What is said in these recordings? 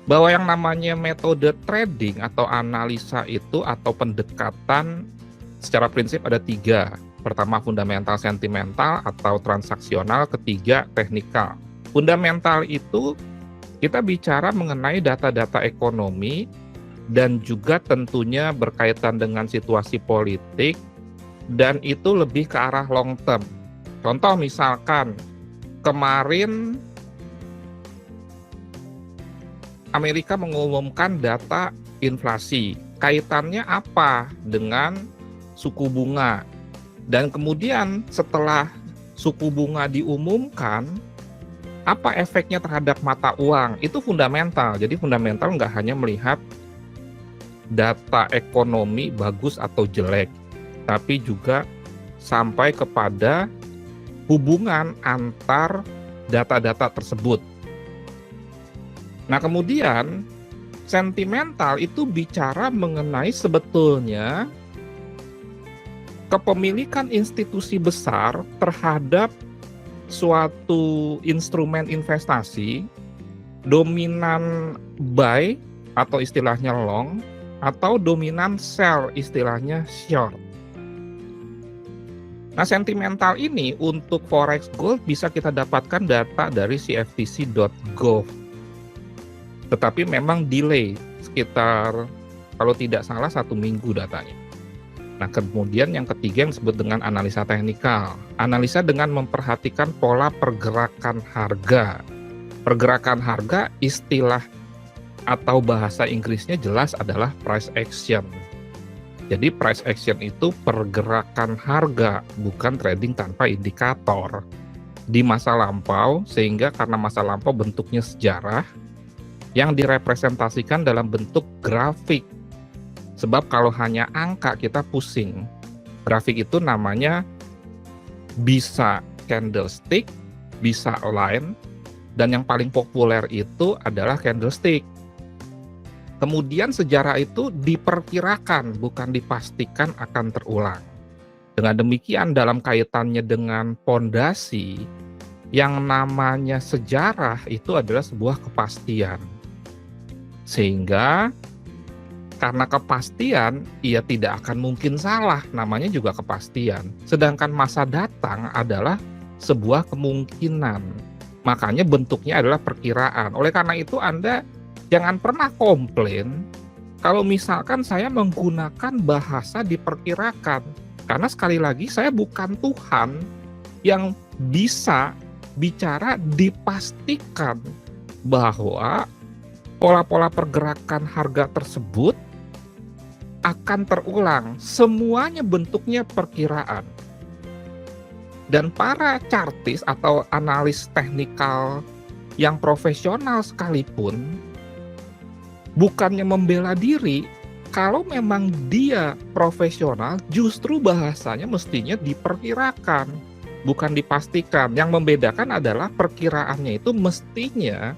bahwa yang namanya metode trading atau analisa itu atau pendekatan secara prinsip ada 3. Pertama fundamental sentimental atau transaksional, ketiga teknikal. Fundamental itu kita bicara mengenai data-data ekonomi dan juga tentunya berkaitan dengan situasi politik, dan itu lebih ke arah long term. Contoh misalkan kemarin Amerika mengumumkan data inflasi. Kaitannya apa dengan suku bunga? Dan kemudian setelah suku bunga diumumkan, apa efeknya terhadap mata uang? Itu fundamental. Jadi fundamental nggak hanya melihat data ekonomi bagus atau jelek, tapi juga sampai kepada hubungan antar data-data tersebut. Nah, kemudian sentimental itu bicara mengenai sebetulnya kepemilikan institusi besar terhadap suatu instrumen investasi, dominan buy atau istilahnya long, atau dominan sell istilahnya short. Nah, sentimental ini untuk forex gold bisa kita dapatkan data dari cftc.gov. Tetapi memang delay sekitar kalau tidak salah 1 minggu datanya. Nah, kemudian yang ketiga yang disebut dengan analisa teknikal. Analisa dengan memperhatikan pola pergerakan harga. Pergerakan harga istilah atau bahasa Inggrisnya jelas adalah price action. Jadi price action itu pergerakan harga, bukan trading tanpa indikator. Di masa lampau, sehingga karena masa lampau bentuknya sejarah, yang direpresentasikan dalam bentuk grafik. Sebab kalau hanya angka kita pusing. Grafik itu namanya bisa candlestick, bisa line, dan yang paling populer itu adalah candlestick. Kemudian sejarah itu diperkirakan, bukan dipastikan akan terulang. Dengan demikian dalam kaitannya dengan pondasi, yang namanya sejarah itu adalah sebuah kepastian. Sehingga karena kepastian, ia tidak akan mungkin salah, namanya juga kepastian. Sedangkan masa datang adalah sebuah kemungkinan. Makanya bentuknya adalah perkiraan. Oleh karena itu Anda jangan pernah komplain kalau misalkan saya menggunakan bahasa diperkirakan. Karena sekali lagi saya bukan Tuhan yang bisa bicara dipastikan bahwa pola-pola pergerakan harga tersebut akan terulang. Semuanya bentuknya perkiraan. Dan para chartis atau analis teknikal yang profesional sekalipun bukannya membela diri, kalau memang dia profesional justru bahasanya mestinya diperkirakan, bukan dipastikan. Yang membedakan adalah perkiraannya itu mestinya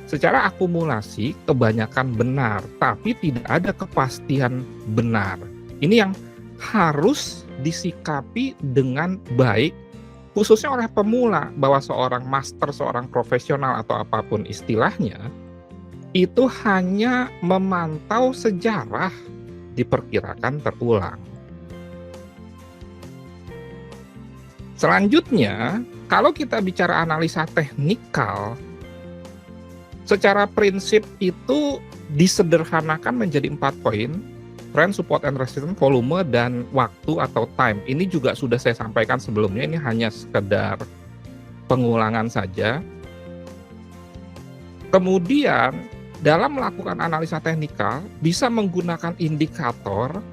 secara akumulasi kebanyakan benar, tapi tidak ada kepastian benar. Ini yang harus disikapi dengan baik, khususnya oleh pemula, bahwa seorang master, seorang profesional atau apapun istilahnya, itu hanya memantau sejarah diperkirakan terulang. Selanjutnya, kalau kita bicara analisa teknikal, secara prinsip itu disederhanakan menjadi 4 poin: trend, support and resistance, volume, dan waktu atau time. Ini juga sudah saya sampaikan sebelumnya, ini hanya sekedar pengulangan saja. Kemudian dalam melakukan analisa teknikal bisa menggunakan indikator.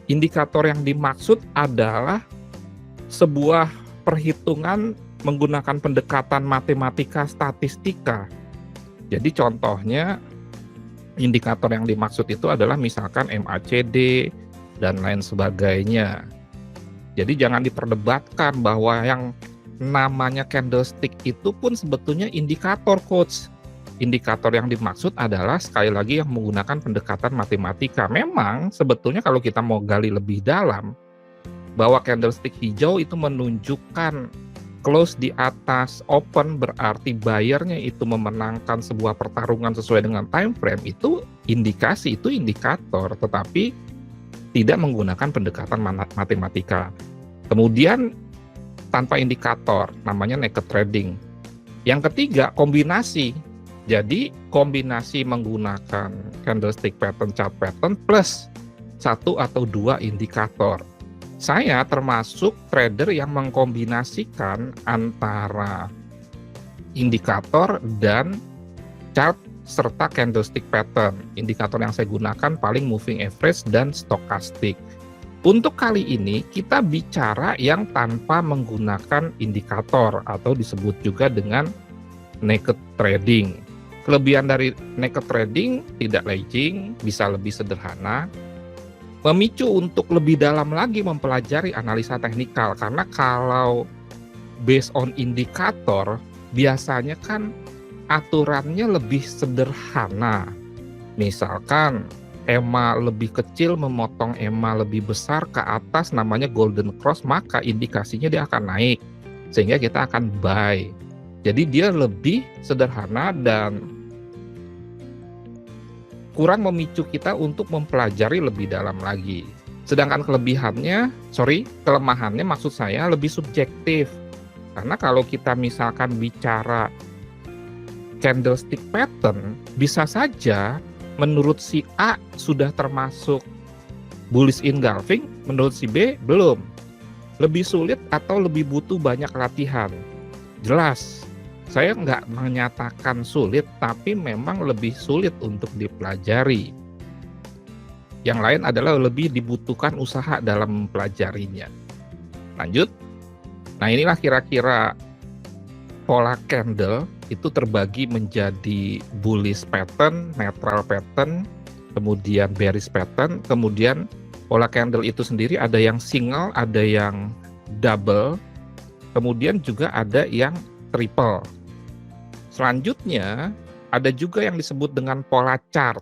Indikator yang dimaksud adalah sebuah perhitungan menggunakan pendekatan matematika statistika. Jadi contohnya indikator yang dimaksud itu adalah misalkan MACD dan lain sebagainya. Jadi jangan diperdebatkan bahwa yang namanya candlestick itu pun sebetulnya indikator, coach. Indikator yang dimaksud adalah sekali lagi yang menggunakan pendekatan matematika. Memang sebetulnya kalau kita mau gali lebih dalam, bahwa candlestick hijau itu menunjukkan close di atas open berarti buyernya itu memenangkan sebuah pertarungan sesuai dengan time frame, itu indikasi, itu indikator, tetapi tidak menggunakan pendekatan matematika. Kemudian tanpa indikator, namanya naked trading. Yang ketiga, kombinasi. Jadi kombinasi menggunakan candlestick pattern, chart pattern plus 1 atau 2 indikator. Saya termasuk trader yang mengkombinasikan antara indikator dan chart serta candlestick pattern. Indikator yang saya gunakan paling moving average dan stochastic. Untuk kali ini kita bicara yang tanpa menggunakan indikator atau disebut juga dengan naked trading. Kelebihan dari naked trading tidak legging, bisa lebih sederhana, memicu untuk lebih dalam lagi mempelajari analisa teknikal, karena kalau based on indikator biasanya kan aturannya lebih sederhana. Misalkan EMA lebih kecil memotong EMA lebih besar ke atas, namanya golden cross, maka indikasinya dia akan naik sehingga kita akan buy. Jadi dia lebih sederhana dan kurang memicu kita untuk mempelajari lebih dalam lagi. Sedangkan kelemahannya maksud saya lebih subjektif. Karena kalau kita misalkan bicara candlestick pattern, bisa saja menurut si A sudah termasuk bullish engulfing, menurut si B belum. Lebih sulit atau lebih butuh banyak latihan. Jelas, saya nggak menyatakan sulit, tapi memang lebih sulit untuk dipelajari. Yang lain adalah lebih dibutuhkan usaha dalam mempelajarinya. Lanjut. Nah, inilah kira-kira pola candle itu terbagi menjadi bullish pattern, neutral pattern, kemudian bearish pattern, kemudian pola candle itu sendiri ada yang single, ada yang double, kemudian juga ada yang triple. Selanjutnya, ada juga yang disebut dengan pola chart.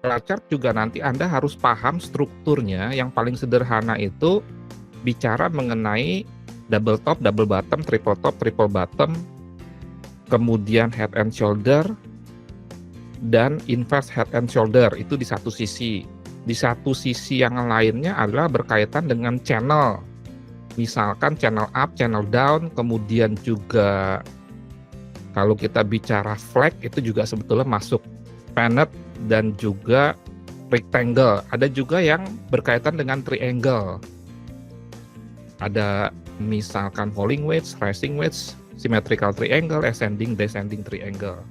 Pola chart juga nanti Anda harus paham strukturnya. Yang paling sederhana itu bicara mengenai double top, double bottom, triple top, triple bottom, kemudian head and shoulder, dan inverse head and shoulder. Itu di satu sisi. Di satu sisi yang lainnya adalah berkaitan dengan channel. Misalkan channel up, channel down, kemudian juga kalau kita bicara flag itu juga sebetulnya masuk pennant dan juga rectangle. Ada juga yang berkaitan dengan triangle. Ada misalkan falling wedge, rising wedge, symmetrical triangle, ascending, descending triangle.